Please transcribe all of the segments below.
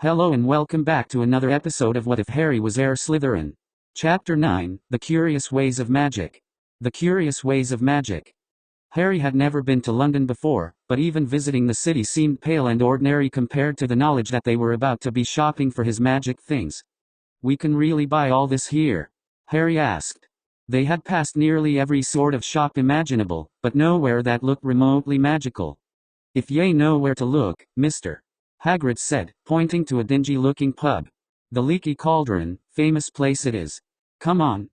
Hello and welcome back to another episode of What If Harry Was Heir Slytherin. Chapter 9, The Curious Ways of Magic. The Curious Ways of Magic. Harry had never been to London before, but even visiting the city seemed pale and ordinary compared to the knowledge that they were about to be shopping for his magic things. "We can really buy all this here?" Harry asked. They had passed nearly every sort of shop imaginable, but nowhere that looked remotely magical. "If ye know where to look, Mr. Hagrid said, pointing to a dingy-looking pub. "The Leaky Cauldron, famous place it is. Come on."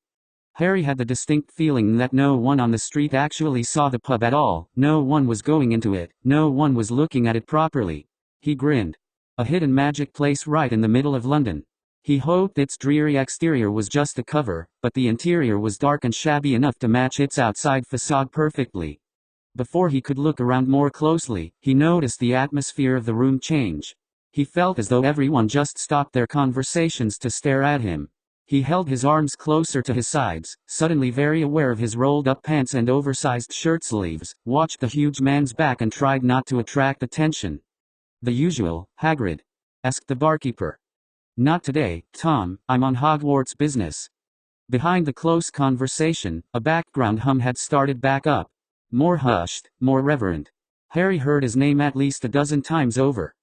Harry had the distinct feeling that no one on the street actually saw the pub at all, no one was going into it, no one was looking at it properly. He grinned. A hidden magic place right in the middle of London. He hoped its dreary exterior was just a cover, but the interior was dark and shabby enough to match its outside facade perfectly. Before he could look around more closely, he noticed the atmosphere of the room change. He felt as though everyone just stopped their conversations to stare at him. He held his arms closer to his sides, suddenly very aware of his rolled-up pants and oversized shirt sleeves, watched the huge man's back and tried not to attract attention. "The usual, Hagrid?" asked the barkeeper. "Not today, Tom, I'm on Hogwarts business." Behind the close conversation, a background hum had started back up. More hushed, more reverent. Harry heard his name at least a dozen times over.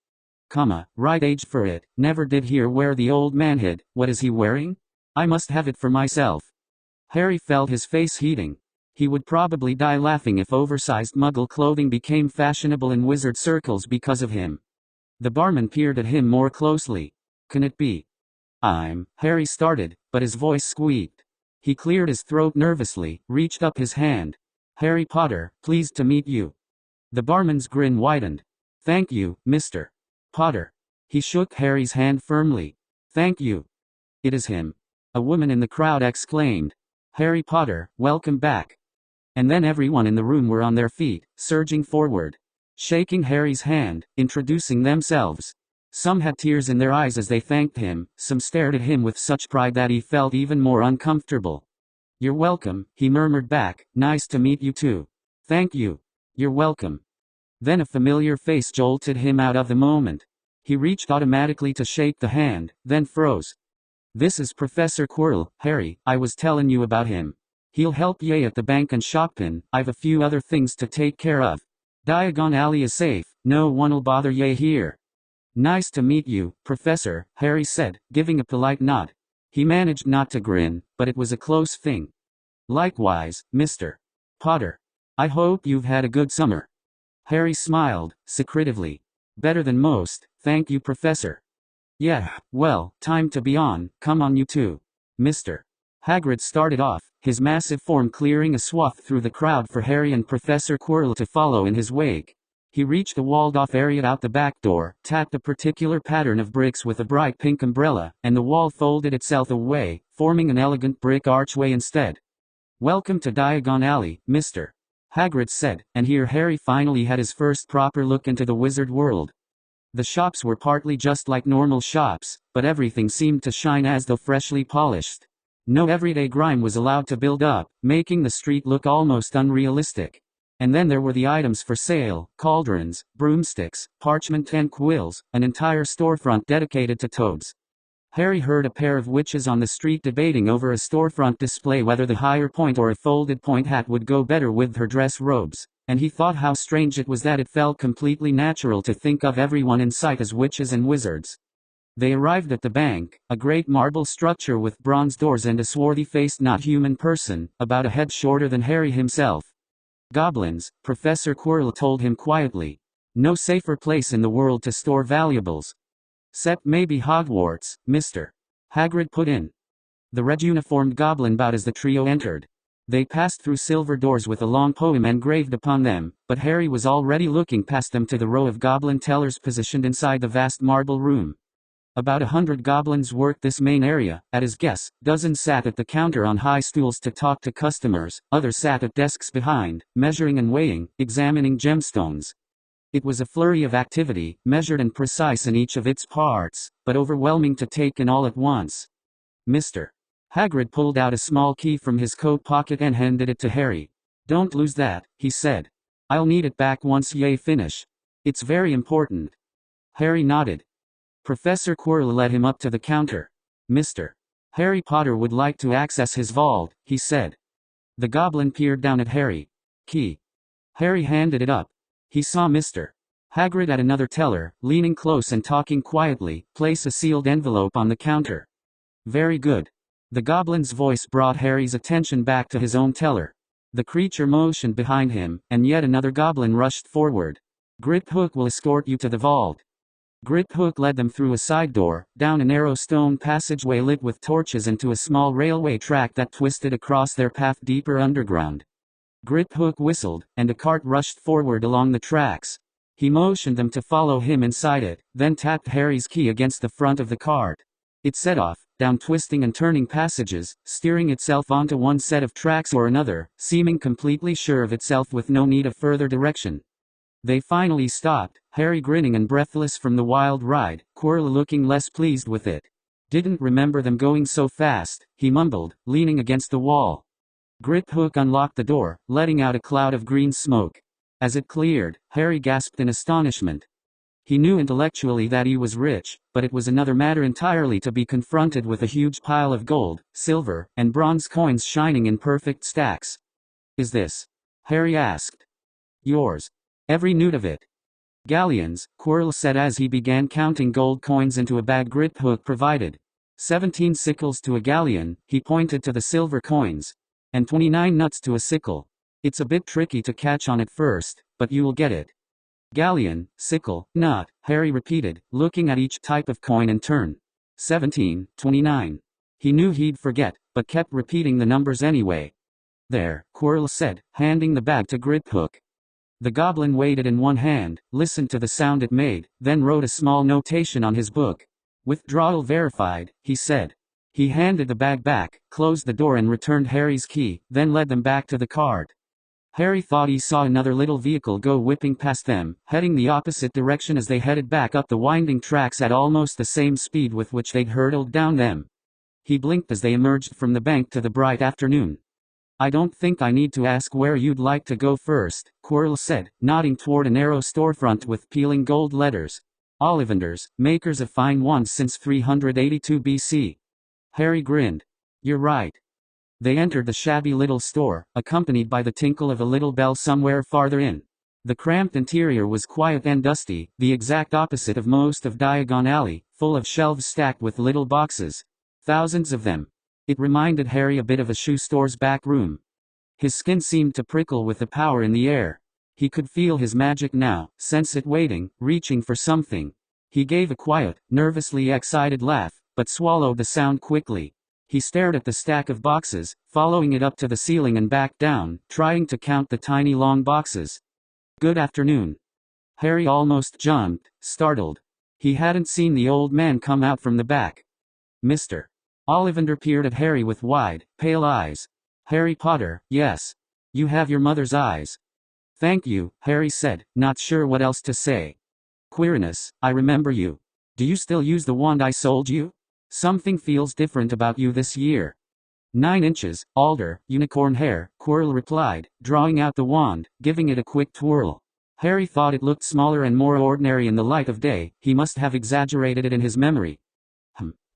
Right age for it, never did hear where the old man hid. What is he wearing? I must have it for myself. Harry felt his face heating. He would probably die laughing if oversized muggle clothing became fashionable in wizard circles because of him. The barman peered at him more closely. "Can it be?" Harry started, but his voice squeaked. He cleared his throat nervously, reached up his hand. "Harry Potter, pleased to meet you." The barman's grin widened. "Thank you, Mr. Potter." He shook Harry's hand firmly. "Thank you." "It is him," a woman in the crowd exclaimed. "Harry Potter, welcome back." And then everyone in the room were on their feet, surging forward, shaking Harry's hand, introducing themselves. Some had tears in their eyes as they thanked him, some stared at him with such pride that he felt even more uncomfortable. "You're welcome," he murmured back. "Nice to meet you too." "Thank you." "You're welcome." Then a familiar face jolted him out of the moment. He reached automatically to shake the hand, then froze. "This is Professor Quirrell, Harry, I was telling you about him. He'll help ye at the bank and shopping. I've a few other things to take care of. Diagon Alley is safe, no one'll bother ye here." "Nice to meet you, Professor," Harry said, giving a polite nod. He managed not to grin, but it was a close thing. "Likewise, Mr. Potter. I hope you've had a good summer." Harry smiled, secretively. "Better than most, thank you, Professor." "Yeah, well, time to be on, come on you two. Mr. Hagrid started off, his massive form clearing a swath through the crowd for Harry and Professor Quirrell to follow in his wake. He reached the walled-off area out the back door, tapped a particular pattern of bricks with a bright pink umbrella, and the wall folded itself away, forming an elegant brick archway instead. "Welcome to Diagon Alley, Mr. Hagrid said, and here Harry finally had his first proper look into the wizard world. The shops were partly just like normal shops, but everything seemed to shine as though freshly polished. No everyday grime was allowed to build up, making the street look almost unrealistic. And then there were the items for sale: cauldrons, broomsticks, parchment and quills, an entire storefront dedicated to toads. Harry heard a pair of witches on the street debating over a storefront display whether the higher point or a folded point hat would go better with her dress robes, and he thought how strange it was that it felt completely natural to think of everyone in sight as witches and wizards. They arrived at the bank, a great marble structure with bronze doors and a swarthy-faced not-human person, about a head shorter than Harry himself. "Goblins," Professor Quirrell told him quietly. "No safer place in the world to store valuables." "'Cept maybe Hogwarts, Mr. Hagrid put in. The red-uniformed goblin bowed as the trio entered. They passed through silver doors with a long poem engraved upon them, but Harry was already looking past them to the row of goblin tellers positioned inside the vast marble room. About 100 goblins worked this main area. At his guess, dozens sat at the counter on high stools to talk to customers, others sat at desks behind, measuring and weighing, examining gemstones. It was a flurry of activity, measured and precise in each of its parts, but overwhelming to take in all at once. Mr. Hagrid pulled out a small key from his coat pocket and handed it to Harry. "Don't lose that," he said. "I'll need it back once ye finish. It's very important." Harry nodded. Professor Quirrell led him up to the counter. "Mr. Harry Potter would like to access his vault," he said. The goblin peered down at Harry. "Key." Harry handed it up. He saw Mr. Hagrid at another teller, leaning close and talking quietly, place a sealed envelope on the counter. "Very good." The goblin's voice brought Harry's attention back to his own teller. The creature motioned behind him, and yet another goblin rushed forward. "Griphook will escort you to the vault." Griphook led them through a side door, down a narrow stone passageway lit with torches and to a small railway track that twisted across their path deeper underground. Griphook whistled, and a cart rushed forward along the tracks. He motioned them to follow him inside it, then tapped Harry's key against the front of the cart. It set off, down twisting and turning passages, steering itself onto one set of tracks or another, seeming completely sure of itself with no need of further direction. They finally stopped, Harry grinning and breathless from the wild ride, Quirrell looking less pleased with it. "Didn't remember them going so fast," he mumbled, leaning against the wall. Griphook unlocked the door, letting out a cloud of green smoke. As it cleared, Harry gasped in astonishment. He knew intellectually that he was rich, but it was another matter entirely to be confronted with a huge pile of gold, silver, and bronze coins shining in perfect stacks. "Is this?" Harry asked. "Yours. Every newt of it." "Galleons," Quirrell said as he began counting gold coins into a bag Griphook provided. 17 sickles to a galleon," he pointed to the silver coins. "And 29 nuts to a sickle. It's a bit tricky to catch on at first, but you will get it." "Galleon, sickle, nut," Harry repeated, looking at each type of coin in turn. 17, 29. He knew he'd forget, but kept repeating the numbers anyway. "There," Quirrell said, handing the bag to Griphook. The goblin weighed it in one hand, listened to the sound it made, then wrote a small notation on his book. "Withdrawal verified," he said. He handed the bag back, closed the door and returned Harry's key, then led them back to the cart. Harry thought he saw another little vehicle go whipping past them, heading the opposite direction as they headed back up the winding tracks at almost the same speed with which they'd hurtled down them. He blinked as they emerged from the bank to the bright afternoon. "I don't think I need to ask where you'd like to go first," Quirrell said, nodding toward a narrow storefront with peeling gold letters. "Ollivanders, makers of fine wands since 382 BC. Harry grinned. "You're right." They entered the shabby little store, accompanied by the tinkle of a little bell somewhere farther in. The cramped interior was quiet and dusty, the exact opposite of most of Diagon Alley, full of shelves stacked with little boxes. Thousands of them. It reminded Harry a bit of a shoe store's back room. His skin seemed to prickle with the power in the air. He could feel his magic now, sense it waiting, reaching for something. He gave a quiet, nervously excited laugh, but swallowed the sound quickly. He stared at the stack of boxes, following it up to the ceiling and back down, trying to count the tiny long boxes. "Good afternoon." Harry almost jumped, startled. He hadn't seen the old man come out from the back. "Mr. Ollivander" peered at Harry with wide, pale eyes. "Harry Potter, yes. You have your mother's eyes." "Thank you," Harry said, not sure what else to say. "Quirinus, I remember you. Do you still use the wand I sold you? Something feels different about you this year." 9 inches, alder, unicorn hair, Quirrell replied, drawing out the wand, giving it a quick twirl. Harry thought it looked smaller and more ordinary in the light of day. He must have exaggerated it in his memory.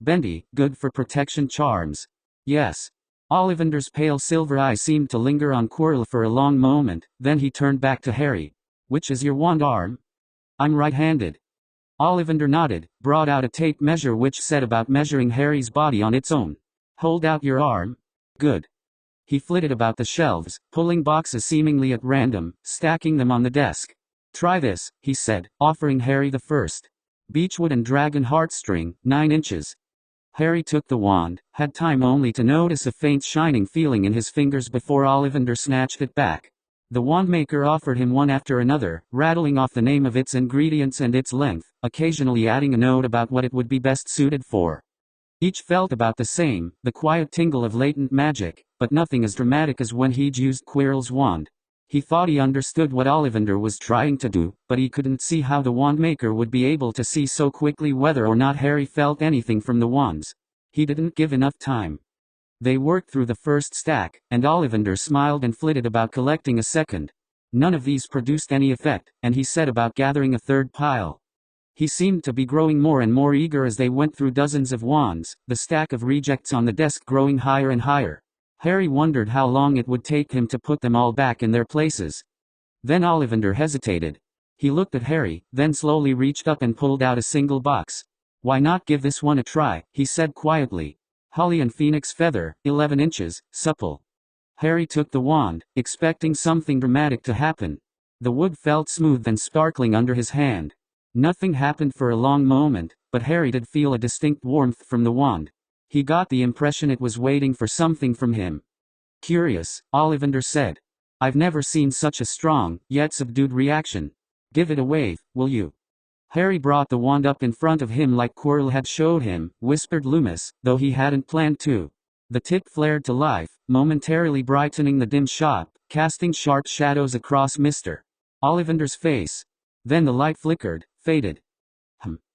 Bendy, good for protection charms. "Yes." Ollivander's pale silver eyes seemed to linger on Quirrell for a long moment, then he turned back to Harry. "Which is your wand arm?" "I'm right-handed." Ollivander nodded, brought out a tape measure which set about measuring Harry's body on its own. "Hold out your arm." "Good." He flitted about the shelves, pulling boxes seemingly at random, stacking them on the desk. "Try this," he said, offering Harry the first. "Beechwood and dragon heartstring, 9 inches. Harry took the wand, had time only to notice a faint shining feeling in his fingers before Ollivander snatched it back. The wandmaker offered him one after another, rattling off the name of its ingredients and its length, occasionally adding a note about what it would be best suited for. Each felt about the same, the quiet tingle of latent magic, but nothing as dramatic as when he'd used Quirrell's wand. He thought he understood what Ollivander was trying to do, but he couldn't see how the wandmaker would be able to see so quickly whether or not Harry felt anything from the wands. He didn't give enough time. They worked through the first stack, and Ollivander smiled and flitted about collecting a second. None of these produced any effect, and he set about gathering a third pile. He seemed to be growing more and more eager as they went through dozens of wands, the stack of rejects on the desk growing higher and higher. Harry wondered how long it would take him to put them all back in their places. Then Ollivander hesitated. He looked at Harry, then slowly reached up and pulled out a single box. "Why not give this one a try?" he said quietly. "Holly and phoenix feather, 11 inches, supple." Harry took the wand, expecting something dramatic to happen. The wood felt smooth and sparkling under his hand. Nothing happened for a long moment, but Harry did feel a distinct warmth from the wand. He got the impression it was waiting for something from him. "Curious," Ollivander said. "I've never seen such a strong, yet subdued reaction. Give it a wave, will you?" Harry brought the wand up in front of him like Quirrell had showed him, whispered Loomis, though he hadn't planned to. The tip flared to life, momentarily brightening the dim shop, casting sharp shadows across Mr. Ollivander's face. Then the light flickered, faded.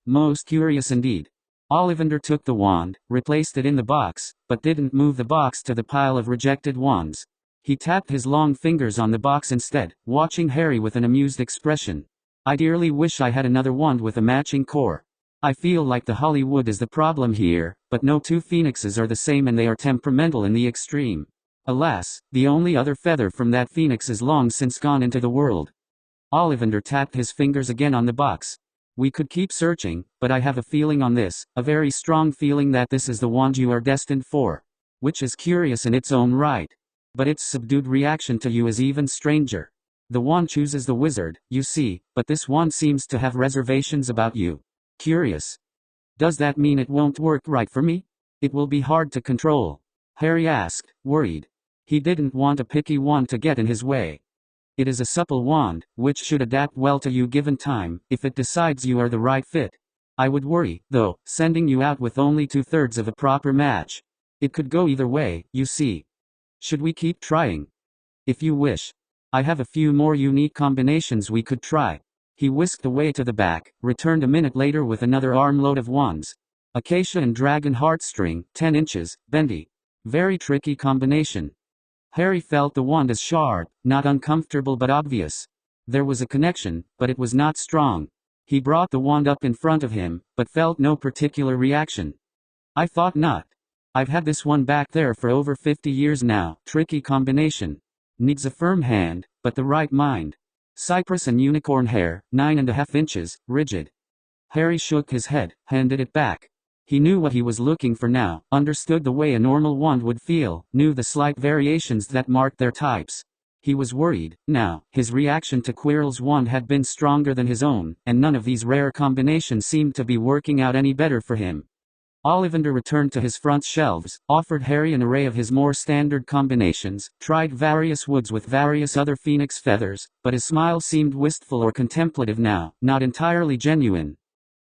Most curious indeed. Ollivander took the wand, replaced it in the box, but didn't move the box to the pile of rejected wands. He tapped his long fingers on the box instead, watching Harry with an amused expression. "I dearly wish I had another wand with a matching core. I feel like the holly wood is the problem here, but no two phoenixes are the same and they are temperamental in the extreme. Alas, the only other feather from that phoenix is long since gone into the world." Ollivander tapped his fingers again on the box. "We could keep searching, but I have a feeling on this, a very strong feeling that this is the wand you are destined for. Which is curious in its own right. But its subdued reaction to you is even stranger. The wand chooses the wizard, you see, but this wand seems to have reservations about you. Curious. Does that mean it won't work right for me? It will be hard to control?" Harry asked, worried. He didn't want a picky wand to get in his way. "It is a supple wand, which should adapt well to you given time, if it decides you are the right fit. I would worry, though, sending you out with only 2/3 of a proper match. It could go either way, you see. Should we keep trying?" "If you wish. I have a few more unique combinations we could try." He whisked away to the back, returned a minute later with another armload of wands. "Acacia and dragon heartstring, 10 inches, bendy. Very tricky combination." Harry felt the wand as sharp, not uncomfortable but obvious. There was a connection, but it was not strong. He brought the wand up in front of him, but felt no particular reaction. "I thought not. I've had this one back there for over 50 years now. Tricky combination. Needs a firm hand, but the right mind. Cypress and unicorn hair, 9.5 inches, rigid." Harry shook his head, handed it back. He knew what he was looking for now, understood the way a normal wand would feel, knew the slight variations that marked their types. He was worried, now. His reaction to Quirrell's wand had been stronger than his own, and none of these rare combinations seemed to be working out any better for him. Ollivander returned to his front shelves, offered Harry an array of his more standard combinations, tried various woods with various other phoenix feathers, but his smile seemed wistful or contemplative now, not entirely genuine.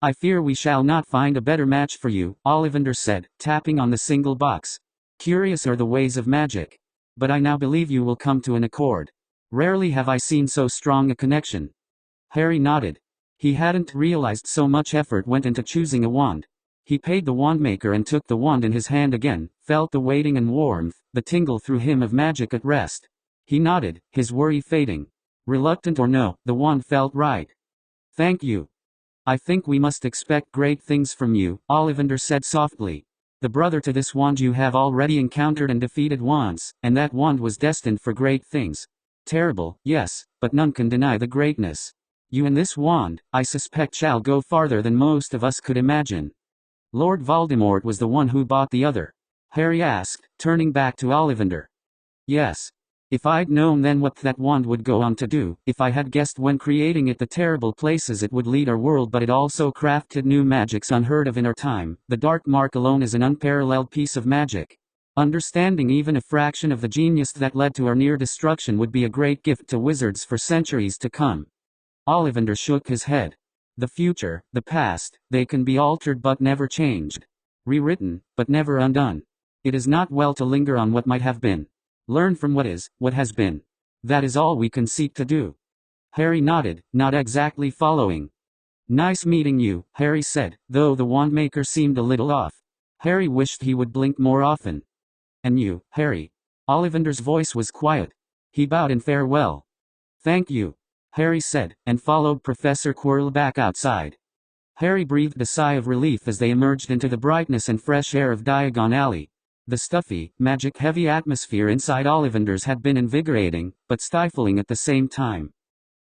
"I fear we shall not find a better match for you," Ollivander said, tapping on the single box. "Curious are the ways of magic. But I now believe you will come to an accord. Rarely have I seen so strong a connection." Harry nodded. He hadn't realized so much effort went into choosing a wand. He paid the wandmaker and took the wand in his hand again, felt the weighting and warmth, the tingle through him of magic at rest. He nodded, his worry fading. Reluctant or no, the wand felt right. "Thank you. I think we must expect great things from you," Ollivander said softly. "The brother to this wand you have already encountered and defeated once, and that wand was destined for great things. Terrible, yes, but none can deny the greatness. You and this wand, I suspect, shall go farther than most of us could imagine." "Lord Voldemort was the one who bought the other?" Harry asked, turning back to Ollivander. "Yes. If I'd known then what that wand would go on to do, if I had guessed when creating it the terrible places it would lead our world, but it also crafted new magics unheard of in our time. The dark mark alone is an unparalleled piece of magic. Understanding even a fraction of the genius that led to our near destruction would be a great gift to wizards for centuries to come." Ollivander shook his head. "The future, the past, they can be altered but never changed. Rewritten, but never undone. It is not well to linger on what might have been. Learn from what is, what has been. That is all we can seek to do." Harry nodded, not exactly following. "Nice meeting you," Harry said, though the wandmaker seemed a little off. Harry wished he would blink more often. "And you, Harry?" Ollivander's voice was quiet. He bowed in farewell. "Thank you," Harry said, and followed Professor Quirrell back outside. Harry breathed a sigh of relief as they emerged into the brightness and fresh air of Diagon Alley. The stuffy, magic-heavy atmosphere inside Ollivander's had been invigorating, but stifling at the same time.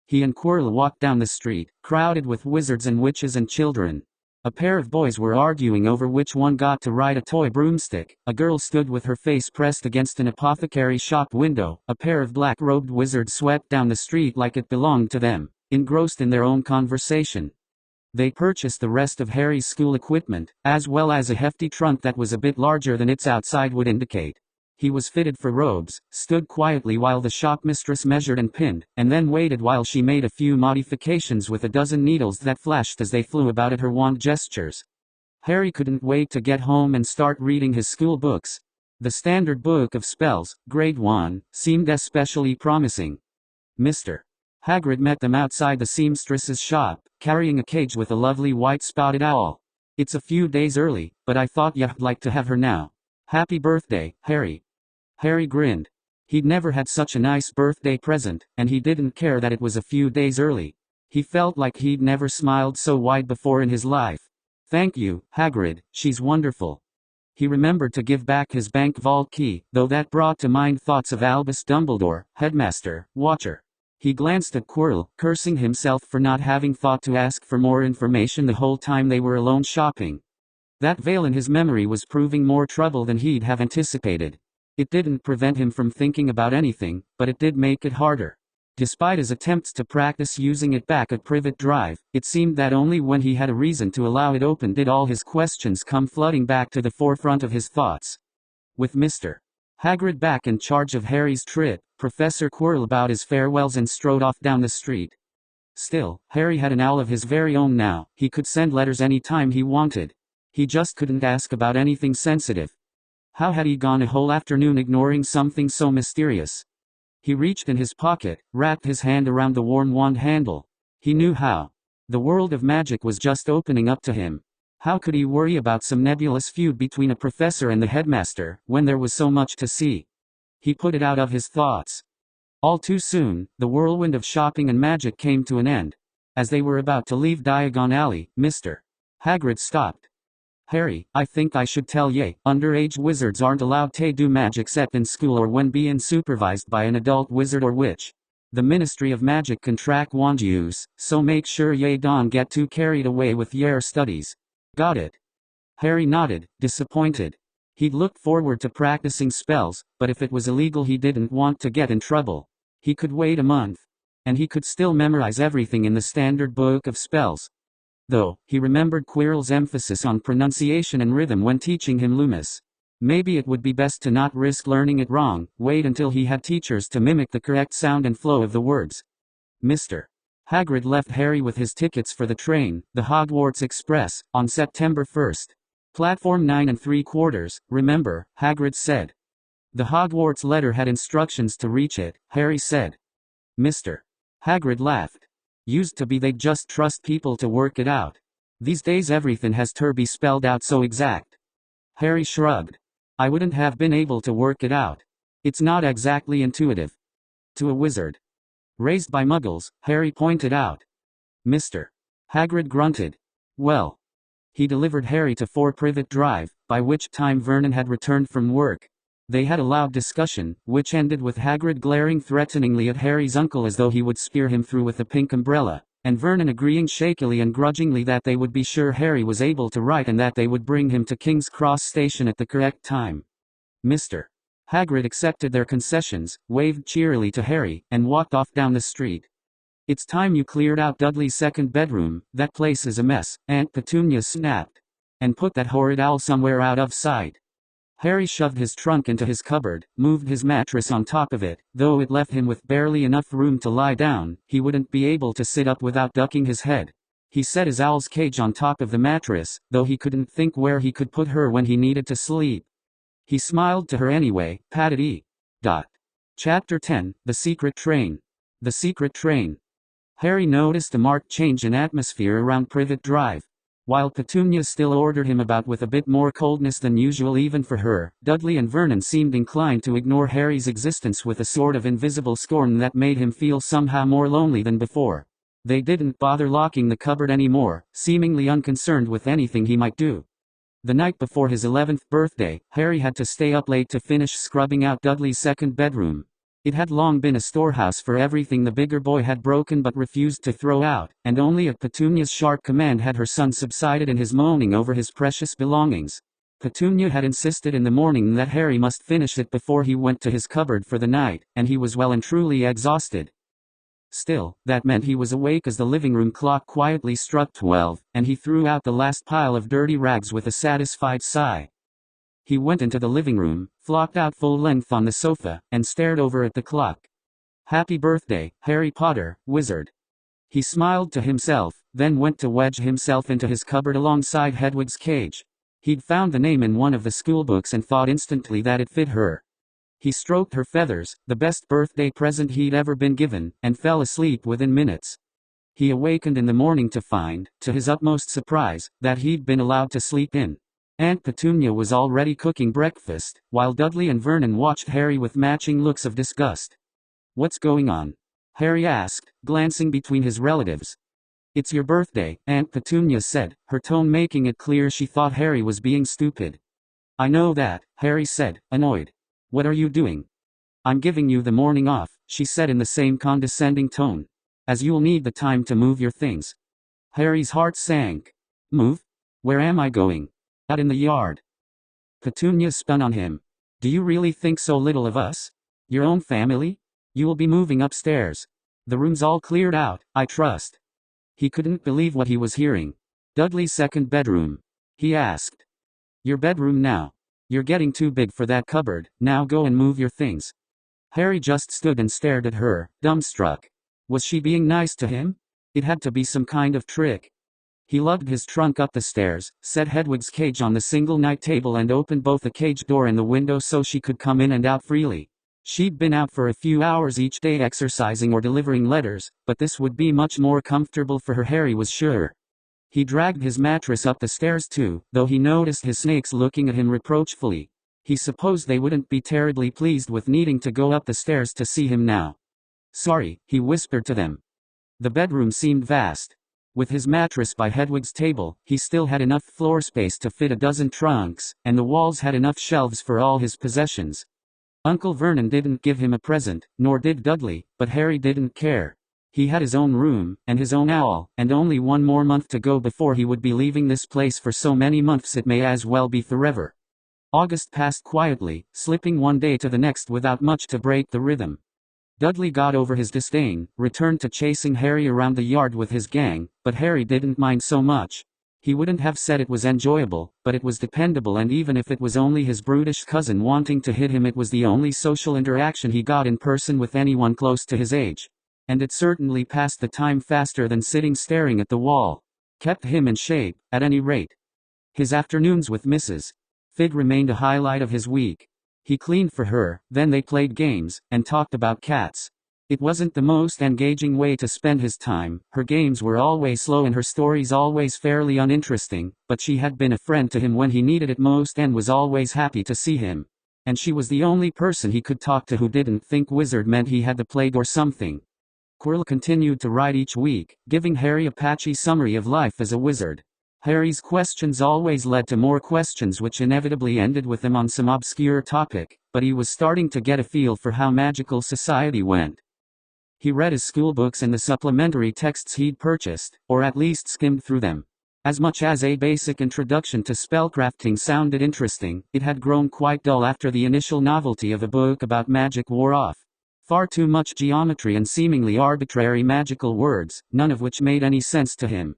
He and Quirrell walked down the street, crowded with wizards and witches and children. A pair of boys were arguing over which one got to ride a toy broomstick. A girl stood with her face pressed against an apothecary shop window. A pair of black-robed wizards swept down the street like it belonged to them, engrossed in their own conversation. They purchased the rest of Harry's school equipment, as well as a hefty trunk that was a bit larger than its outside would indicate. He was fitted for robes, stood quietly while the shop mistress measured and pinned, and then waited while she made a few modifications with a dozen needles that flashed as they flew about at her wand gestures. Harry couldn't wait to get home and start reading his school books. The Standard Book of Spells, Grade 1, seemed especially promising. Mr. Hagrid met them outside the seamstress's shop, carrying a cage with a lovely white-spotted owl. "It's a few days early, but I thought you'd like to have her now. Happy birthday, Harry." Harry grinned. He'd never had such a nice birthday present, and he didn't care that it was a few days early. He felt like he'd never smiled so wide before in his life. "Thank you, Hagrid, she's wonderful." He remembered to give back his bank vault key, though that brought to mind thoughts of Albus Dumbledore, headmaster, watcher. He glanced at Quirrell, cursing himself for not having thought to ask for more information the whole time they were alone shopping. That veil in his memory was proving more trouble than he'd have anticipated. It didn't prevent him from thinking about anything, but it did make it harder. Despite his attempts to practice using it back at Privet Drive, it seemed that only when he had a reason to allow it open did all his questions come flooding back to the forefront of his thoughts. With Mr. Hagrid back in charge of Harry's trip, Professor Quirrell bowed his farewells and strode off down the street. Still, Harry had an owl of his very own now. He could send letters any time he wanted. He just couldn't ask about anything sensitive. How had he gone a whole afternoon ignoring something so mysterious? He reached in his pocket, wrapped his hand around the worn wand handle. He knew how. The world of magic was just opening up to him. How could he worry about some nebulous feud between a professor and the headmaster, when there was so much to see? He put it out of his thoughts. All too soon, the whirlwind of shopping and magic came to an end. As they were about to leave Diagon Alley, Mr. Hagrid stopped. "Harry, I think I should tell ye, underage wizards aren't allowed to do magic except in school or when being supervised by an adult wizard or witch. The Ministry of Magic can track wand use, so make sure ye don't get too carried away with yer studies. Got it?" Harry nodded, disappointed. He'd looked forward to practicing spells, but if it was illegal he didn't want to get in trouble. He could wait a month. And he could still memorize everything in the Standard Book of Spells. Though, he remembered Quirrell's emphasis on pronunciation and rhythm when teaching him Loomis. Maybe it would be best to not risk learning it wrong, wait until he had teachers to mimic the correct sound and flow of the words. Mr. Hagrid left Harry with his tickets for the train, the Hogwarts Express, on September 1st. Platform 9 3/4, remember, Hagrid said. The Hogwarts letter had instructions to reach it, Harry said. Mr. Hagrid laughed. Used to be they'd just trust people to work it out. These days everything has to be spelled out so exact. Harry shrugged. I wouldn't have been able to work it out. It's not exactly intuitive. To a wizard. Raised by muggles, Harry pointed out. Mr. Hagrid grunted. Well. He delivered Harry to 4 Privet Drive, by which time Vernon had returned from work. They had a loud discussion, which ended with Hagrid glaring threateningly at Harry's uncle as though he would spear him through with a pink umbrella, and Vernon agreeing shakily and grudgingly that they would be sure Harry was able to write and that they would bring him to King's Cross Station at the correct time. Mr. Hagrid accepted their concessions, waved cheerily to Harry, and walked off down the street. It's time you cleared out Dudley's second bedroom, that place is a mess, Aunt Petunia snapped. And put that horrid owl somewhere out of sight. Harry shoved his trunk into his cupboard, moved his mattress on top of it. Though it left him with barely enough room to lie down, he wouldn't be able to sit up without ducking his head. He set his owl's cage on top of the mattress, though he couldn't think where he could put her when he needed to sleep. He smiled to her anyway, patted E. Chapter 10, The Secret Train. The Secret Train. Harry noticed a marked change in atmosphere around Privet Drive. While Petunia still ordered him about with a bit more coldness than usual even for her, Dudley and Vernon seemed inclined to ignore Harry's existence with a sort of invisible scorn that made him feel somehow more lonely than before. They didn't bother locking the cupboard anymore, seemingly unconcerned with anything he might do. The night before his 11th birthday, Harry had to stay up late to finish scrubbing out Dudley's second bedroom. It had long been a storehouse for everything the bigger boy had broken but refused to throw out, and only at Petunia's sharp command had her son subsided in his moaning over his precious belongings. Petunia had insisted in the morning that Harry must finish it before he went to his cupboard for the night, and he was well and truly exhausted. Still, that meant he was awake as the living room clock quietly struck 12, and he threw out the last pile of dirty rags with a satisfied sigh. He went into the living room, flopped out full length on the sofa, and stared over at the clock. "Happy birthday, Harry Potter, wizard." He smiled to himself, then went to wedge himself into his cupboard alongside Hedwig's cage. He'd found the name in one of the schoolbooks and thought instantly that it fit her. He stroked her feathers, the best birthday present he'd ever been given, and fell asleep within minutes. He awakened in the morning to find, to his utmost surprise, that he'd been allowed to sleep in. Aunt Petunia was already cooking breakfast, while Dudley and Vernon watched Harry with matching looks of disgust. "What's going on?" Harry asked, glancing between his relatives. "It's your birthday," Aunt Petunia said, her tone making it clear she thought Harry was being stupid. "I know that," Harry said, annoyed. "What are you doing?" "I'm giving you the morning off," she said in the same condescending tone. "As you'll need the time to move your things." Harry's heart sank. "Move? Where am I going?" "Out in the yard." Petunia spun on him. "Do you really think so little of us? Your own family? You'll be moving upstairs. The room's all cleared out, I trust." He couldn't believe what he was hearing. "Dudley's second bedroom?" he asked. "Your bedroom now. You're getting too big for that cupboard, now go and move your things." Harry just stood and stared at her, dumbstruck. Was she being nice to him? It had to be some kind of trick. He lugged his trunk up the stairs, set Hedwig's cage on the single night table and opened both the cage door and the window so she could come in and out freely. She'd been out for a few hours each day exercising or delivering letters, but this would be much more comfortable for her, Harry was sure. He dragged his mattress up the stairs too, though he noticed his snakes looking at him reproachfully. He supposed they wouldn't be terribly pleased with needing to go up the stairs to see him now. "Sorry," he whispered to them. The bedroom seemed vast. With his mattress by Hedwig's table, he still had enough floor space to fit a dozen trunks, and the walls had enough shelves for all his possessions. Uncle Vernon didn't give him a present, nor did Dudley, but Harry didn't care. He had his own room, and his own owl, and only one more month to go before he would be leaving this place for so many months it may as well be forever. August passed quietly, slipping one day to the next without much to break the rhythm. Dudley got over his disdain, returned to chasing Harry around the yard with his gang, but Harry didn't mind so much. He wouldn't have said it was enjoyable, but it was dependable, and even if it was only his brutish cousin wanting to hit him, it was the only social interaction he got in person with anyone close to his age. And it certainly passed the time faster than sitting staring at the wall. Kept him in shape, at any rate. His afternoons with Mrs. Figg remained a highlight of his week. He cleaned for her, then they played games, and talked about cats. It wasn't the most engaging way to spend his time, her games were always slow and her stories always fairly uninteresting, but she had been a friend to him when he needed it most and was always happy to see him. And she was the only person he could talk to who didn't think wizard meant he had the plague or something. Quirrell continued to write each week, giving Harry a patchy summary of life as a wizard. Harry's questions always led to more questions which inevitably ended with him on some obscure topic, but he was starting to get a feel for how magical society went. He read his schoolbooks and the supplementary texts he'd purchased, or at least skimmed through them. As much as a basic introduction to spellcrafting sounded interesting, it had grown quite dull after the initial novelty of a book about magic wore off. Far too much geometry and seemingly arbitrary magical words, none of which made any sense to him.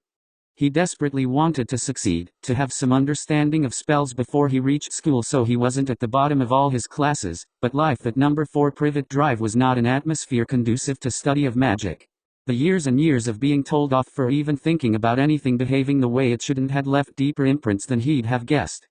He desperately wanted to succeed, to have some understanding of spells before he reached school so he wasn't at the bottom of all his classes, but life at number 4 Privet Drive was not an atmosphere conducive to study of magic. The years and years of being told off for even thinking about anything behaving the way it shouldn't had left deeper imprints than he'd have guessed.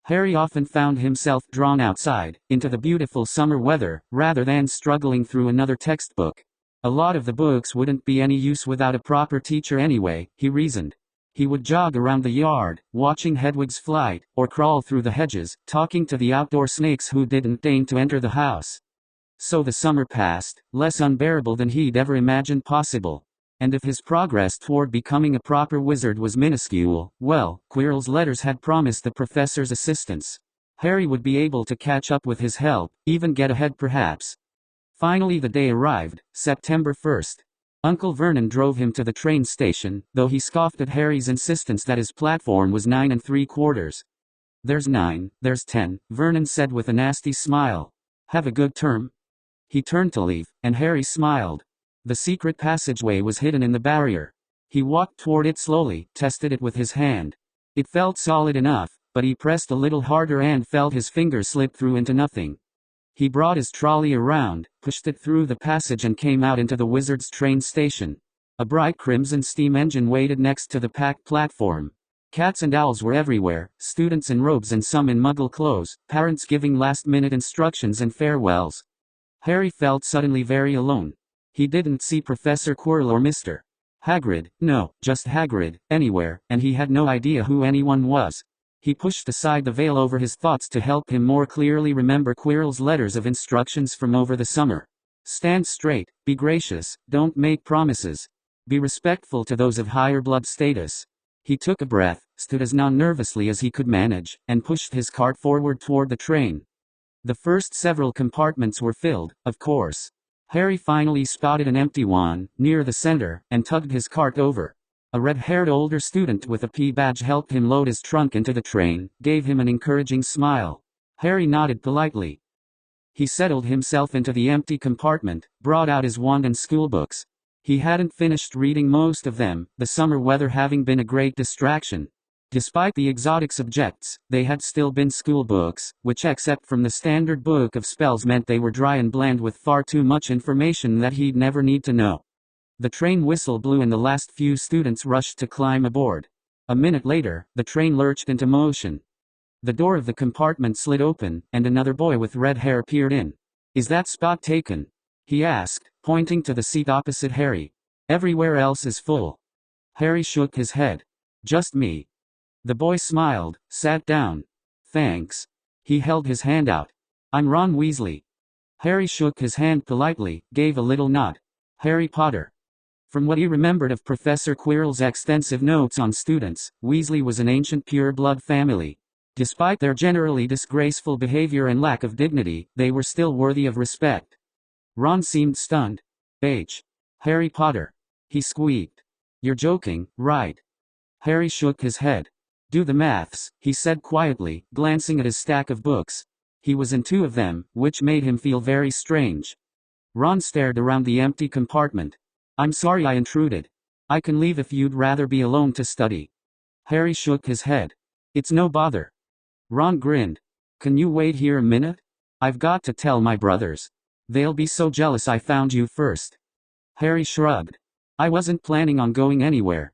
Harry often found himself drawn outside, into the beautiful summer weather, rather than struggling through another textbook. A lot of the books wouldn't be any use without a proper teacher anyway, he reasoned. He would jog around the yard, watching Hedwig's flight, or crawl through the hedges, talking to the outdoor snakes who didn't deign to enter the house. So the summer passed, less unbearable than he'd ever imagined possible. And if his progress toward becoming a proper wizard was minuscule, well, Quirrell's letters had promised the professor's assistance. Harry would be able to catch up with his help, even get ahead perhaps. Finally the day arrived, September 1st. Uncle Vernon drove him to the train station, though he scoffed at Harry's insistence that his platform was 9 3/4. "There's 9, there's 10, Vernon said with a nasty smile. "Have a good term?" He turned to leave, and Harry smiled. The secret passageway was hidden in the barrier. He walked toward it slowly, tested it with his hand. It felt solid enough, but he pressed a little harder and felt his fingers slip through into nothing. He brought his trolley around, pushed it through the passage and came out into the Wizard's train station. A bright crimson steam engine waited next to the packed platform. Cats and owls were everywhere, students in robes and some in muggle clothes, parents giving last-minute instructions and farewells. Harry felt suddenly very alone. He didn't see Professor Quirrell or Mr. Hagrid, no, just Hagrid, anywhere, and he had no idea who anyone was. He pushed aside the veil over his thoughts to help him more clearly remember Quirrell's letters of instructions from over the summer. Stand straight, be gracious, don't make promises. Be respectful to those of higher blood status. He took a breath, stood as non-nervously as he could manage, and pushed his cart forward toward the train. The first several compartments were filled, of course. Harry finally spotted an empty one, near the center, and tugged his cart over. A red-haired older student with a P badge helped him load his trunk into the train, gave him an encouraging smile. Harry nodded politely. He settled himself into the empty compartment, brought out his wand and schoolbooks. He hadn't finished reading most of them, the summer weather having been a great distraction. Despite the exotic subjects, they had still been schoolbooks, which except from the standard book of spells meant they were dry and bland with far too much information that he'd never need to know. The train whistle blew and the last few students rushed to climb aboard. A minute later, the train lurched into motion. The door of the compartment slid open, and another boy with red hair peered in. "Is that spot taken?" he asked, pointing to the seat opposite Harry. "Everywhere else is full." Harry shook his head. "Just me." The boy smiled, sat down. "Thanks." He held his hand out. "I'm Ron Weasley." Harry shook his hand politely, gave a little nod. "Harry Potter." From what he remembered of Professor Quirrell's extensive notes on students, Weasley was an ancient pure-blood family. Despite their generally disgraceful behavior and lack of dignity, they were still worthy of respect. Ron seemed stunned. Harry Potter," he squeaked. "You're joking, right?" Harry shook his head. "Do the maths," he said quietly, glancing at his stack of books. He was in 2 of them, which made him feel very strange. Ron stared around the empty compartment. "I'm sorry I intruded. I can leave if you'd rather be alone to study." Harry shook his head. "It's no bother." Ron grinned. "Can you wait here a minute? I've got to tell my brothers. They'll be so jealous I found you first." Harry shrugged. "I wasn't planning on going anywhere."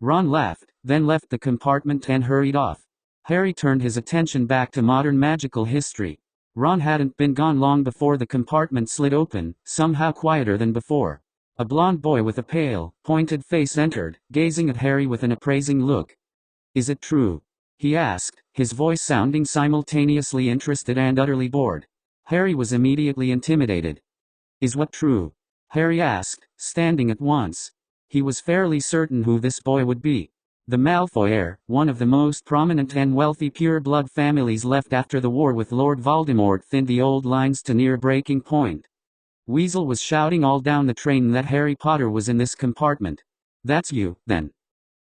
Ron laughed, then left the compartment and hurried off. Harry turned his attention back to modern magical history. Ron hadn't been gone long before the compartment slid open, somehow quieter than before. A blond boy with a pale, pointed face entered, gazing at Harry with an appraising look. "Is it true?" he asked, his voice sounding simultaneously interested and utterly bored. Harry was immediately intimidated. "Is what true?" Harry asked, standing at once. He was fairly certain who this boy would be. The Malfoy heir, one of the most prominent and wealthy pure-blood families left after the war with Lord Voldemort, thinned the old lines to near breaking point. Weasel was shouting all down the train that Harry Potter was in this compartment. "That's you, then."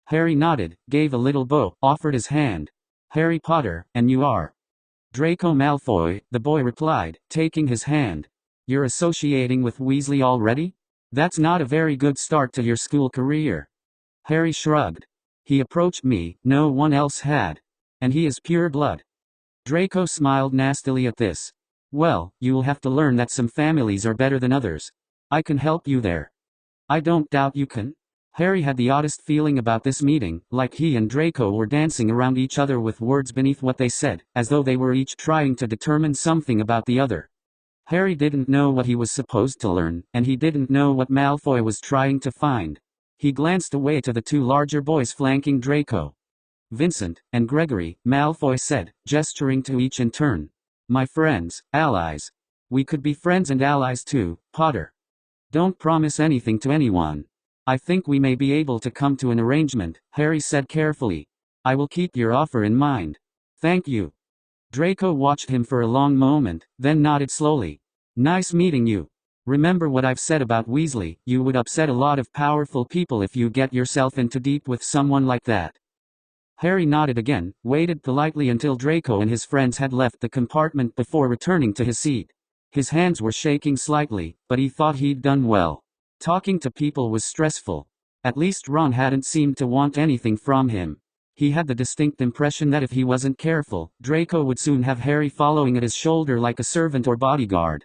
Harry nodded, gave a little bow, offered his hand. "Harry Potter, and you are?" "Draco Malfoy," the boy replied, taking his hand. "You're associating with Weasley already? That's not a very good start to your school career." Harry shrugged. "He approached me, no one else had. And he is pure blood." Draco smiled nastily at this. "Well, you'll have to learn that some families are better than others. I can help you there." "I don't doubt you can." Harry had the oddest feeling about this meeting, like he and Draco were dancing around each other with words beneath what they said, as though they were each trying to determine something about the other. Harry didn't know what he was supposed to learn, and he didn't know what Malfoy was trying to find. He glanced away to the 2 larger boys flanking Draco. "Vincent and Gregory," Malfoy said, gesturing to each in turn. "My friends, allies. We could be friends and allies too, Potter. Don't promise anything to anyone." I think we may be able to come to an arrangement, Harry said carefully. I will keep your offer in mind. Thank you. Draco watched him for a long moment, then nodded slowly. Nice meeting you. Remember what I've said about Weasley, you would upset a lot of powerful people if you get yourself into deep with someone like that. Harry nodded again, waited politely until Draco and his friends had left the compartment before returning to his seat. His hands were shaking slightly, but he thought he'd done well. Talking to people was stressful. At least Ron hadn't seemed to want anything from him. He had the distinct impression that if he wasn't careful, Draco would soon have Harry following at his shoulder like a servant or bodyguard.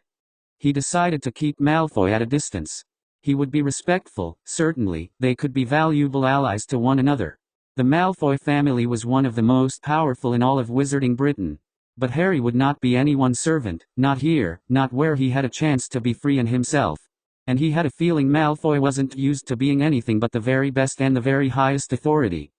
He decided to keep Malfoy at a distance. He would be respectful, certainly, they could be valuable allies to one another. The Malfoy family was one of the most powerful in all of Wizarding Britain. But Harry would not be anyone's servant, not here, not where he had a chance to be free and himself. And he had a feeling Malfoy wasn't used to being anything but the very best and the very highest authority.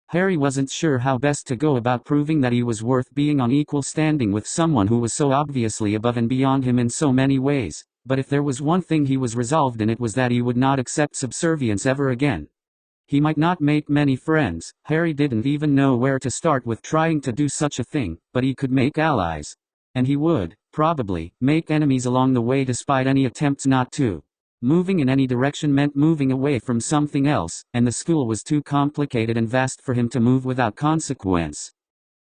Harry wasn't sure how best to go about proving that he was worth being on equal standing with someone who was so obviously above and beyond him in so many ways, but if there was one thing he was resolved in, it was that he would not accept subservience ever again. He might not make many friends, Harry didn't even know where to start with trying to do such a thing, but he could make allies. And he would, probably, make enemies along the way despite any attempts not to. Moving in any direction meant moving away from something else, and the school was too complicated and vast for him to move without consequence.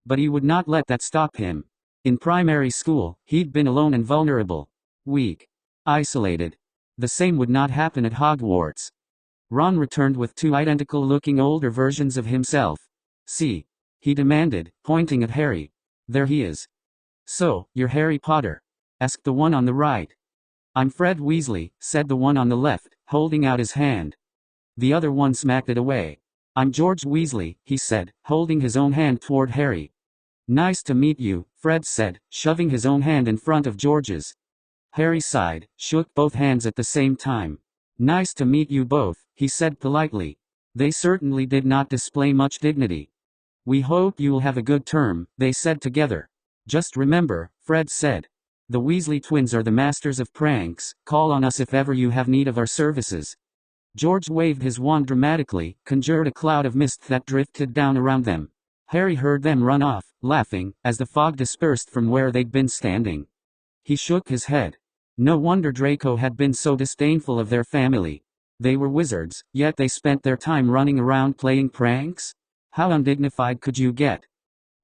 But he would not let that stop him. In primary school, he'd been alone and vulnerable. Weak. Isolated. The same would not happen at Hogwarts. Ron returned with two identical-looking older versions of himself. "See?" he demanded, pointing at Harry. "There he is." "So, you're Harry Potter?" asked the one on the right. "I'm Fred Weasley," said the one on the left, holding out his hand. The other one smacked it away. "I'm George Weasley," he said, holding his own hand toward Harry. "Nice to meet you," Fred said, shoving his own hand in front of George's. Harry sighed, shook both hands at the same time. "Nice to meet you both," he said politely. They certainly did not display much dignity. "We hope you'll have a good term," they said together. "Just remember," Fred said. "The Weasley twins are the masters of pranks. Call on us if ever you have need of our services." George waved his wand dramatically, conjured a cloud of mist that drifted down around them. Harry heard them run off, laughing, as the fog dispersed from where they'd been standing. He shook his head. No wonder Draco had been so disdainful of their family. They were wizards, yet they spent their time running around playing pranks? How undignified could you get?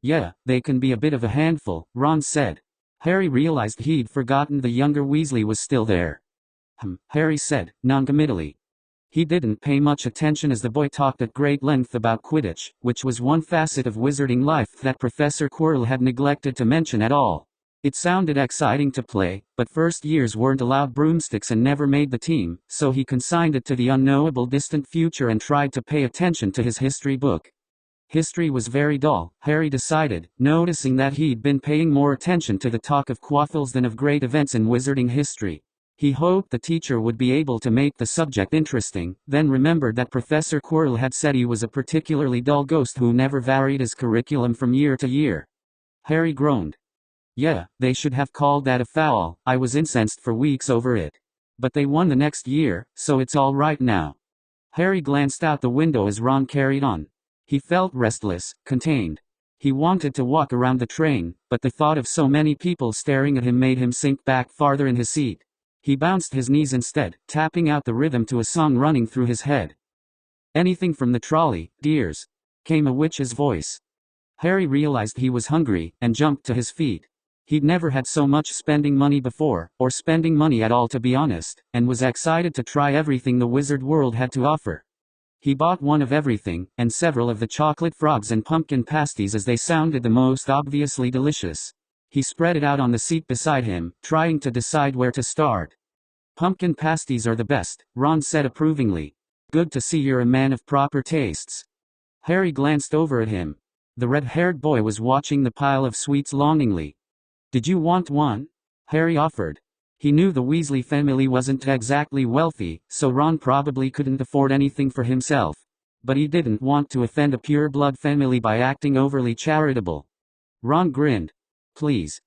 "Yeah, they can be a bit of a handful," Ron said. Harry realized he'd forgotten the younger Weasley was still there. Harry said, noncommittally. He didn't pay much attention as the boy talked at great length about Quidditch, which was one facet of wizarding life that Professor Quirrell had neglected to mention at all. It sounded exciting to play, but first years weren't allowed broomsticks and never made the team, so he consigned it to the unknowable distant future and tried to pay attention to his history book. History was very dull, Harry decided, noticing that he'd been paying more attention to the talk of quaffles than of great events in wizarding history. He hoped the teacher would be able to make the subject interesting, then remembered that Professor Quirrell had said he was a particularly dull ghost who never varied his curriculum from year to year. Harry groaned. "Yeah, they should have called that a foul. I was incensed for weeks over it. But they won the next year, so it's all right now." Harry glanced out the window as Ron carried on. He felt restless, contained. He wanted to walk around the train, but the thought of so many people staring at him made him sink back farther in his seat. He bounced his knees instead, tapping out the rhythm to a song running through his head. "Anything from the trolley, dears," came a witch's voice. Harry realized he was hungry, and jumped to his feet. He'd never had so much spending money before, or spending money at all to be honest, and was excited to try everything the wizard world had to offer. He bought one of everything, and several of the chocolate frogs and pumpkin pasties as they sounded the most obviously delicious. He spread it out on the seat beside him, trying to decide where to start. "Pumpkin pasties are the best," Ron said approvingly. "Good to see you're a man of proper tastes." Harry glanced over at him. The red-haired boy was watching the pile of sweets longingly. "Did you want one?" Harry offered. He knew the Weasley family wasn't exactly wealthy, so Ron probably couldn't afford anything for himself. But he didn't want to offend a pure-blood family by acting overly charitable. Ron grinned. "Please."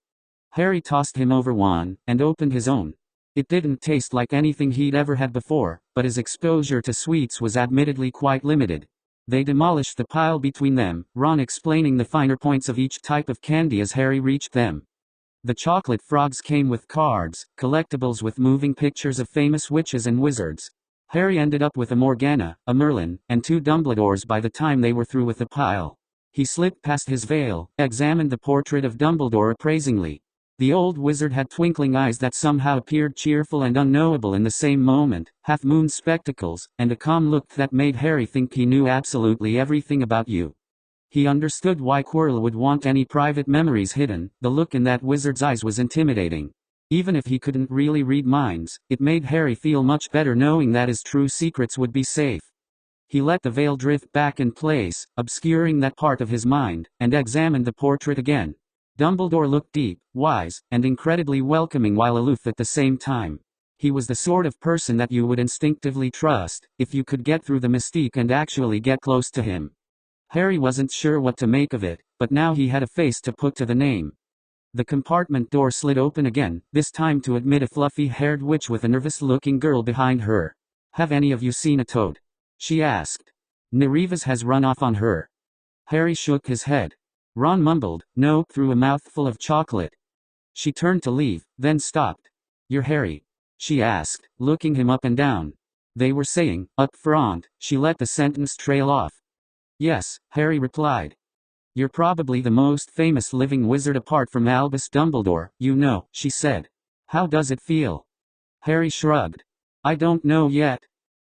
Harry tossed him over one, and opened his own. It didn't taste like anything he'd ever had before, but his exposure to sweets was admittedly quite limited. They demolished the pile between them, Ron explaining the finer points of each type of candy as Harry reached them. The chocolate frogs came with cards, collectibles with moving pictures of famous witches and wizards. Harry ended up with a Morgana, a Merlin, and 2 Dumbledores by the time they were through with the pile. He slipped past his veil, examined the portrait of Dumbledore appraisingly. The old wizard had twinkling eyes that somehow appeared cheerful and unknowable in the same moment, half-moon spectacles, and a calm look that made Harry think he knew absolutely everything about you. He understood why Quirrell would want any private memories hidden. The look in that wizard's eyes was intimidating. Even if he couldn't really read minds, it made Harry feel much better knowing that his true secrets would be safe. He let the veil drift back in place, obscuring that part of his mind, and examined the portrait again. Dumbledore looked deep, wise, and incredibly welcoming while aloof at the same time. He was the sort of person that you would instinctively trust, if you could get through the mystique and actually get close to him. Harry wasn't sure what to make of it, but now he had a face to put to the name. The compartment door slid open again, this time to admit a fluffy-haired witch with a nervous-looking girl behind her. "Have any of you seen a toad?" she asked. "Nerivas has run off on her." Harry shook his head. Ron mumbled, "Nope," through a mouthful of chocolate. She turned to leave, then stopped. "You're Harry?" she asked, looking him up and down. They were saying, up front. She let the sentence trail off. "Yes," Harry replied. "You're probably the most famous living wizard apart from Albus Dumbledore, you know," she said. "How does it feel?" Harry shrugged. "I don't know yet."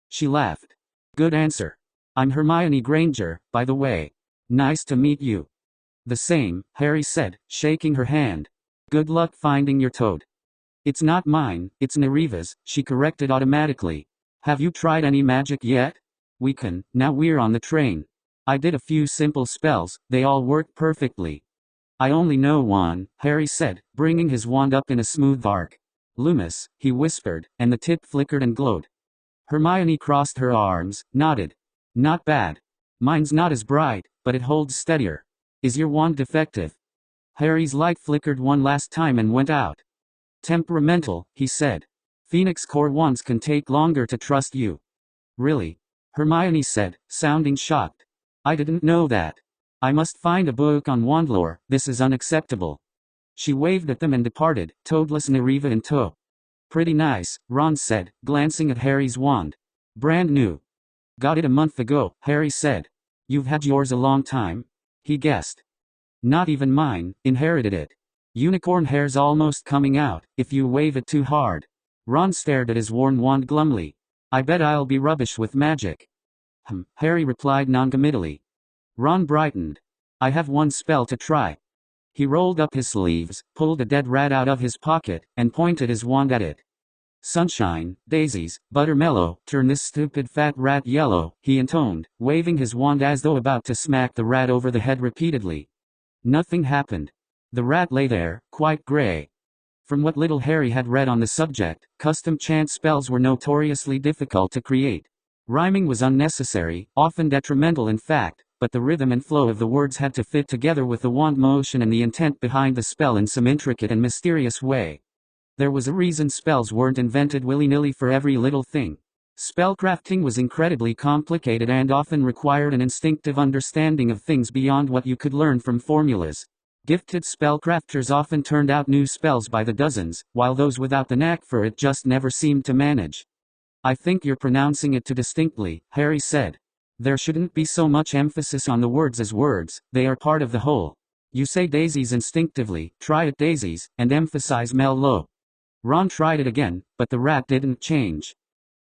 She laughed. "Good answer. I'm Hermione Granger, by the way. Nice to meet you." "The same," Harry said, shaking her hand. "Good luck finding your toad." "It's not mine, it's Neriva's," she corrected automatically. "Have you tried any magic yet?" "We can, now we're on the train. I did a few simple spells, they all worked perfectly." "I only know one," Harry said, bringing his wand up in a smooth arc. "Loomis," he whispered, and the tip flickered and glowed. Hermione crossed her arms, nodded. "Not bad. Mine's not as bright, but it holds steadier." "Is your wand defective?" Harry's light flickered one last time and went out. "Temperamental," he said. "Phoenix Core wands can take longer to trust you." "Really?" Hermione said, sounding shocked. "I didn't know that. I must find a book on wand lore, this is unacceptable." She waved at them and departed, toadless Neriva in tow. "Pretty nice," Ron said, glancing at Harry's wand. "Brand new." "Got it a month ago," Harry said. "You've had yours a long time?" He guessed. "Not even mine, inherited it. Unicorn hair's almost coming out, if you wave it too hard." Ron stared at his worn wand glumly. "I bet I'll be rubbish with magic." Harry replied noncommittally. Ron brightened. "I have one spell to try." He rolled up his sleeves, pulled a dead rat out of his pocket, and pointed his wand at it. "Sunshine, daisies, buttermellow, turn this stupid fat rat yellow," he intoned, waving his wand as though about to smack the rat over the head repeatedly. Nothing happened. The rat lay there, quite gray. From what little Harry had read on the subject, custom chant spells were notoriously difficult to create. Rhyming was unnecessary, often detrimental in fact, but the rhythm and flow of the words had to fit together with the wand motion and the intent behind the spell in some intricate and mysterious way. There was a reason spells weren't invented willy-nilly for every little thing. Spellcrafting was incredibly complicated and often required an instinctive understanding of things beyond what you could learn from formulas. Gifted spellcrafters often turned out new spells by the dozens, while those without the knack for it just never seemed to manage. "I think you're pronouncing it too distinctly," Harry said. "There shouldn't be so much emphasis on the words as words, they are part of the whole. You say daisies instinctively, try it daisies, and emphasize mellow." Ron tried it again, but the rat didn't change.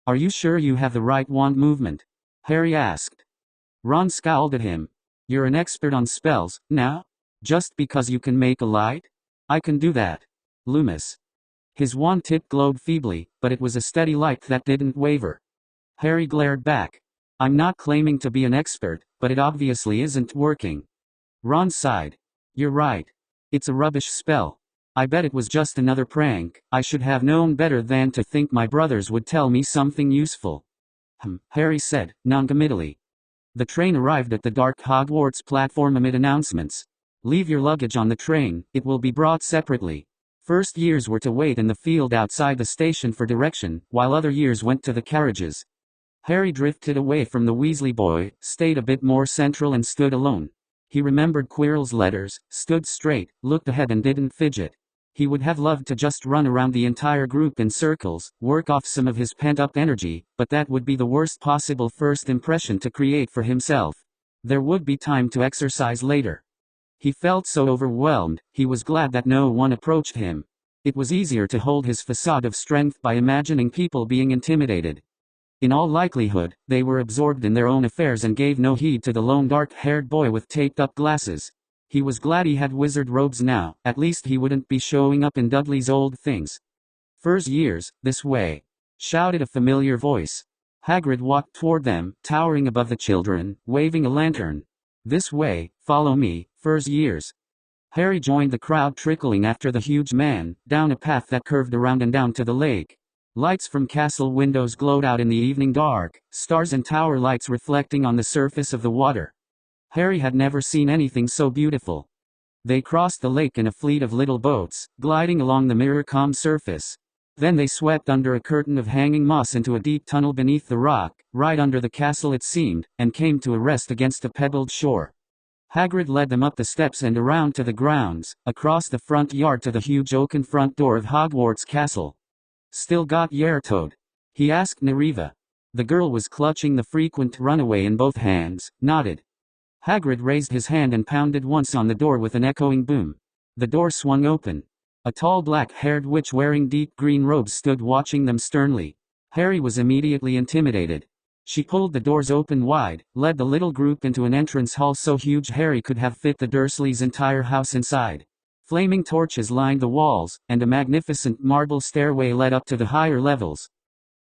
"Are you sure you have the right wand movement?" Harry asked. Ron scowled at him. "You're an expert on spells, now? Just because you can make a light? I can do that. Loomis." His wand tip glowed feebly, but it was a steady light that didn't waver. Harry glared back. "I'm not claiming to be an expert, but it obviously isn't working." Ron sighed. "You're right. It's a rubbish spell. I bet it was just another prank. I should have known better than to think my brothers would tell me something useful." Harry said, noncommittally. The train arrived at the dark Hogwarts platform amid announcements. "Leave your luggage on the train, it will be brought separately." First years were to wait in the field outside the station for direction, while other years went to the carriages. Harry drifted away from the Weasley boy, stayed a bit more central and stood alone. He remembered Quirrell's letters, stood straight, looked ahead and didn't fidget. He would have loved to just run around the entire group in circles, work off some of his pent-up energy, but that would be the worst possible first impression to create for himself. There would be time to exercise later. He felt so overwhelmed, he was glad that no one approached him. It was easier to hold his facade of strength by imagining people being intimidated. In all likelihood, they were absorbed in their own affairs and gave no heed to the lone dark-haired boy with taped-up glasses. He was glad he had wizard robes now, at least he wouldn't be showing up in Dudley's old things. "First years, this way!" shouted a familiar voice. Hagrid walked toward them, towering above the children, waving a lantern. "This way, follow me, First years." Harry joined the crowd trickling after the huge man, down a path that curved around and down to the lake. Lights from castle windows glowed out in the evening dark, stars and tower lights reflecting on the surface of the water. Harry had never seen anything so beautiful. They crossed the lake in a fleet of little boats, gliding along the mirror-calm surface. Then they swept under a curtain of hanging moss into a deep tunnel beneath the rock, right under the castle it seemed, and came to a rest against a pebbled shore. Hagrid led them up the steps and around to the grounds, across the front yard to the huge oaken front door of Hogwarts Castle. "Still got Yertoad?" he asked Nereva. The girl was clutching the frequent runaway in both hands, nodded. Hagrid raised his hand and pounded once on the door with an echoing boom. The door swung open. A tall black-haired witch wearing deep green robes stood watching them sternly. Harry was immediately intimidated. She pulled the doors open wide, led the little group into an entrance hall so huge Harry could have fit the Dursleys' entire house inside. Flaming torches lined the walls, and a magnificent marble stairway led up to the higher levels.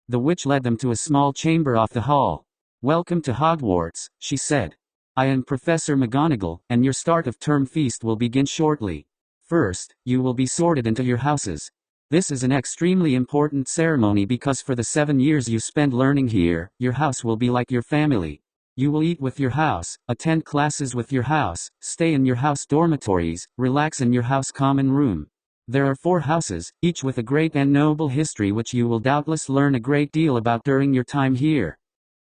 The witch led them to a small chamber off the hall. "Welcome to Hogwarts," she said. "I am Professor McGonagall, and your start-of-term feast will begin shortly. First, you will be sorted into your houses. This is an extremely important ceremony because for the 7 years you spend learning here, your house will be like your family. You will eat with your house, attend classes with your house, stay in your house dormitories, relax in your house common room. There are 4 houses, each with a great and noble history which you will doubtless learn a great deal about during your time here.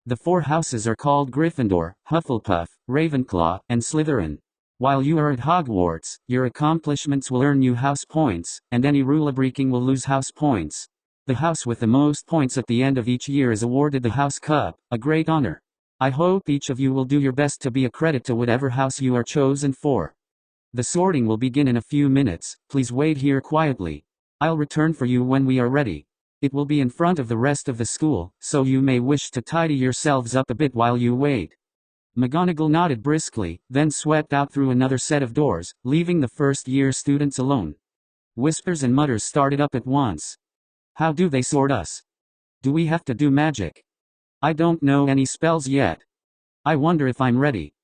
The 4 houses are called Gryffindor, Hufflepuff, Ravenclaw, and Slytherin. While you are at Hogwarts, your accomplishments will earn you house points, and any rule-breaking will lose house points. The house with the most points at the end of each year is awarded the House Cup, a great honor. I hope each of you will do your best to be a credit to whatever house you are chosen for. The sorting will begin in a few minutes, please wait here quietly. I'll return for you when we are ready. It will be in front of the rest of the school, so you may wish to tidy yourselves up a bit while you wait." McGonagall nodded briskly, then swept out through another set of doors, leaving the first-year students alone. Whispers and mutters started up at once. "How do they sort us? Do we have to do magic? I don't know any spells yet. I wonder if I'm ready.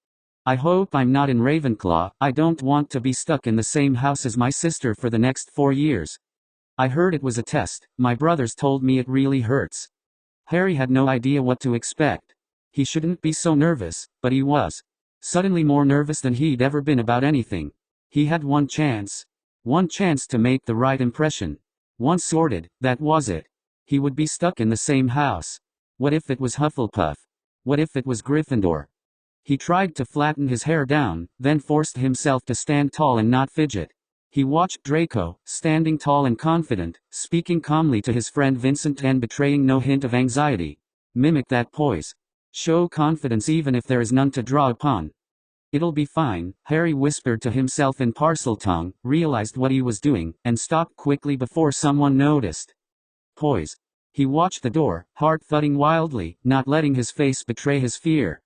I hope I'm not in Ravenclaw. I don't want to be stuck in the same house as my sister for the next 4 years. I heard it was a test. My brothers told me it really hurts." Harry had no idea what to expect. He shouldn't be so nervous, but he was. Suddenly more nervous than he'd ever been about anything. He had one chance. One chance to make the right impression. Once sorted, that was it. He would be stuck in the same house. What if it was Hufflepuff? What if it was Gryffindor? He tried to flatten his hair down, then forced himself to stand tall and not fidget. He watched Draco, standing tall and confident, speaking calmly to his friend Vincent and betraying no hint of anxiety. Mimic that poise. Show confidence even if there is none to draw upon. "It'll be fine," Harry whispered to himself in Parseltongue, realized what he was doing, and stopped quickly before someone noticed. Poise. He watched the door, heart thudding wildly, not letting his face betray his fear.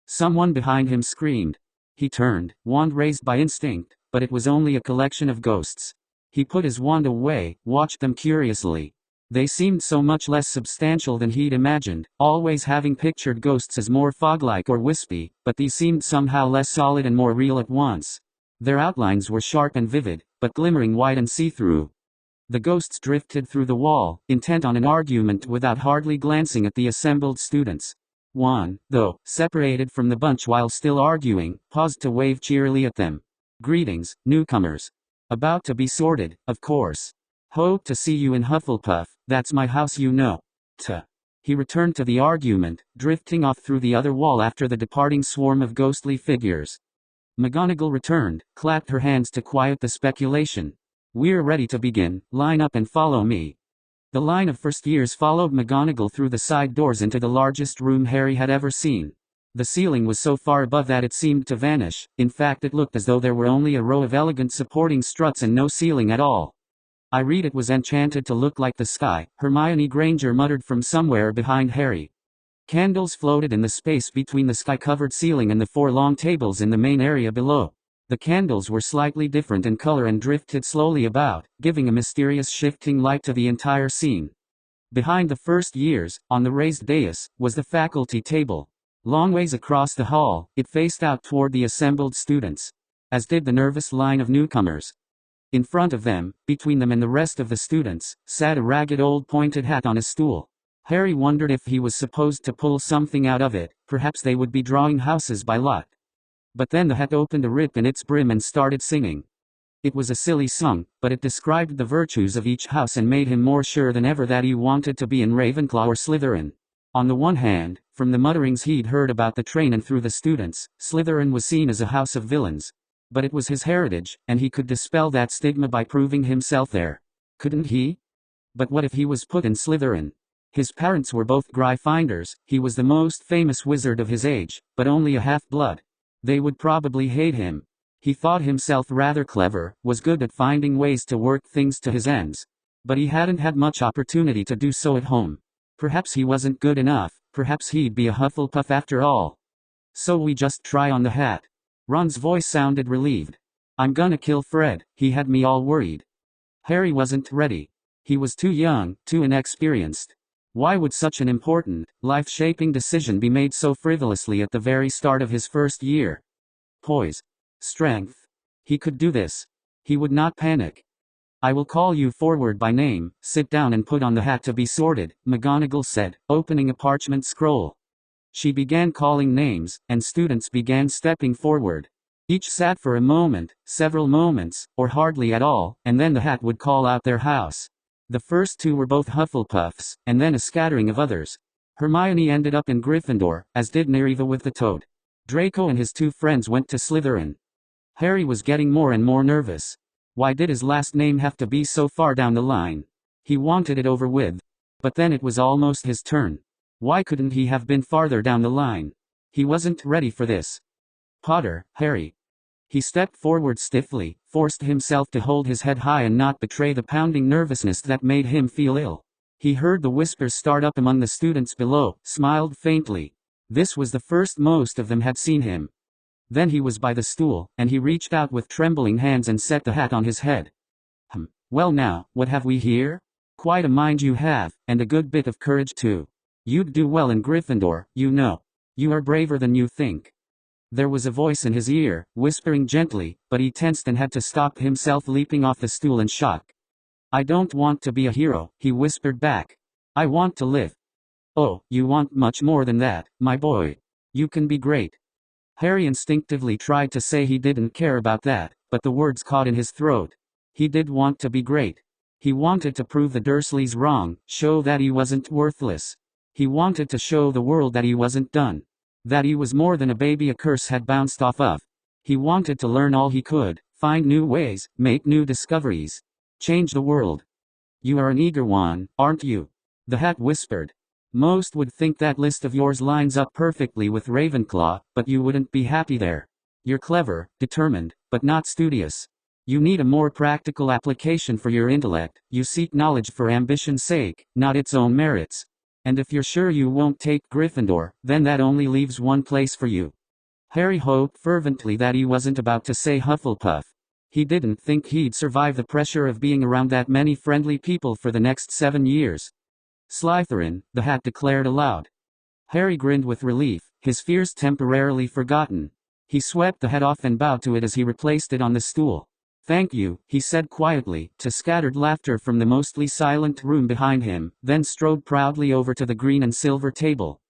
Someone behind him screamed. He turned, wand raised by instinct, but it was only a collection of ghosts. He put his wand away, watched them curiously. They seemed so much less substantial than he'd imagined, always having pictured ghosts as more fog-like or wispy, but these seemed somehow less solid and more real at once. Their outlines were sharp and vivid, but glimmering white and see-through. The ghosts drifted through the wall, intent on an argument without hardly glancing at the assembled students. One, though, separated from the bunch while still arguing, paused to wave cheerily at them. "Greetings, newcomers. About to be sorted, of course. Hope to see you in Hufflepuff, that's my house you know. He returned to the argument, drifting off through the other wall after the departing swarm of ghostly figures. McGonagall returned, clapped her hands to quiet the speculation. We're ready to begin, line up and follow me. The line of first years followed McGonagall through the side doors into the largest room Harry had ever seen. The ceiling was so far above that it seemed to vanish. In fact, it looked as though there were only a row of elegant supporting struts and no ceiling at all. I read it was enchanted to look like the sky, Hermione Granger muttered from somewhere behind Harry. Candles floated in the space between the sky-covered ceiling and the 4 long tables in the main area below. The candles were slightly different in color and drifted slowly about, giving a mysterious shifting light to the entire scene. Behind the first years, on the raised dais, was the faculty table. Long ways across the hall, it faced out toward the assembled students. As did the nervous line of newcomers. In front of them, between them and the rest of the students, sat a ragged old pointed hat on a stool. Harry wondered if he was supposed to pull something out of it, perhaps they would be drawing houses by lot. But then the hat opened a rip in its brim and started singing. It was a silly song, but it described the virtues of each house and made him more sure than ever that he wanted to be in Ravenclaw or Slytherin. On the one hand, from the mutterings he'd heard about the train and through the students, Slytherin was seen as a house of villains. But it was his heritage, and he could dispel that stigma by proving himself there. Couldn't he? But what if he was put in Slytherin? His parents were both Gryffindors, he was the most famous wizard of his age, but only a half-blood. They would probably hate him. He thought himself rather clever, was good at finding ways to work things to his ends. But he hadn't had much opportunity to do so at home. Perhaps he wasn't good enough, perhaps he'd be a Hufflepuff after all. So we just try on the hat. Ron's voice sounded relieved. I'm gonna kill Fred, he had me all worried. Harry wasn't ready. He was too young, too inexperienced. Why would such an important, life-shaping decision be made so frivolously at the very start of his first year? Poise. Strength. He could do this. He would not panic. I will call you forward by name, sit down and put on the hat to be sorted, McGonagall said, opening a parchment scroll. She began calling names, and students began stepping forward. Each sat for a moment, several moments, or hardly at all, and then the hat would call out their house. The first 2 were both Hufflepuffs, and then a scattering of others. Hermione ended up in Gryffindor, as did Nereva with the toad. Draco and his 2 friends went to Slytherin. Harry was getting more and more nervous. Why did his last name have to be so far down the line? He wanted it over with. But then it was almost his turn. Why couldn't he have been farther down the line? He wasn't ready for this. Potter, Harry. He stepped forward stiffly, forced himself to hold his head high and not betray the pounding nervousness that made him feel ill. He heard the whispers start up among the students below, smiled faintly. This was the first most of them had seen him. Then he was by the stool, and he reached out with trembling hands and set the hat on his head. Well now, what have we here? Quite a mind you have, and a good bit of courage too. You'd do well in Gryffindor, you know. You are braver than you think. There was a voice in his ear, whispering gently, but he tensed and had to stop himself leaping off the stool in shock. I don't want to be a hero, he whispered back. I want to live. Oh, you want much more than that, my boy. You can be great. Harry instinctively tried to say he didn't care about that, but the words caught in his throat. He did want to be great. He wanted to prove the Dursleys wrong, show that he wasn't worthless. He wanted to show the world that he wasn't done. That he was more than a baby a curse had bounced off of. He wanted to learn all he could, find new ways, make new discoveries. Change the world. You are an eager one, aren't you? The hat whispered. Most would think that list of yours lines up perfectly with Ravenclaw, but you wouldn't be happy there. You're clever, determined, but not studious. You need a more practical application for your intellect. You seek knowledge for ambition's sake, not its own merits. And if you're sure you won't take Gryffindor, then that only leaves one place for you. Harry hoped fervently that he wasn't about to say Hufflepuff. He didn't think he'd survive the pressure of being around that many friendly people for the next 7 years. Slytherin, the hat declared aloud. Harry grinned with relief, his fears temporarily forgotten. He swept the hat off and bowed to it as he replaced it on the stool. Thank you, he said quietly, to scattered laughter from the mostly silent room behind him, then strode proudly over to the green and silver table.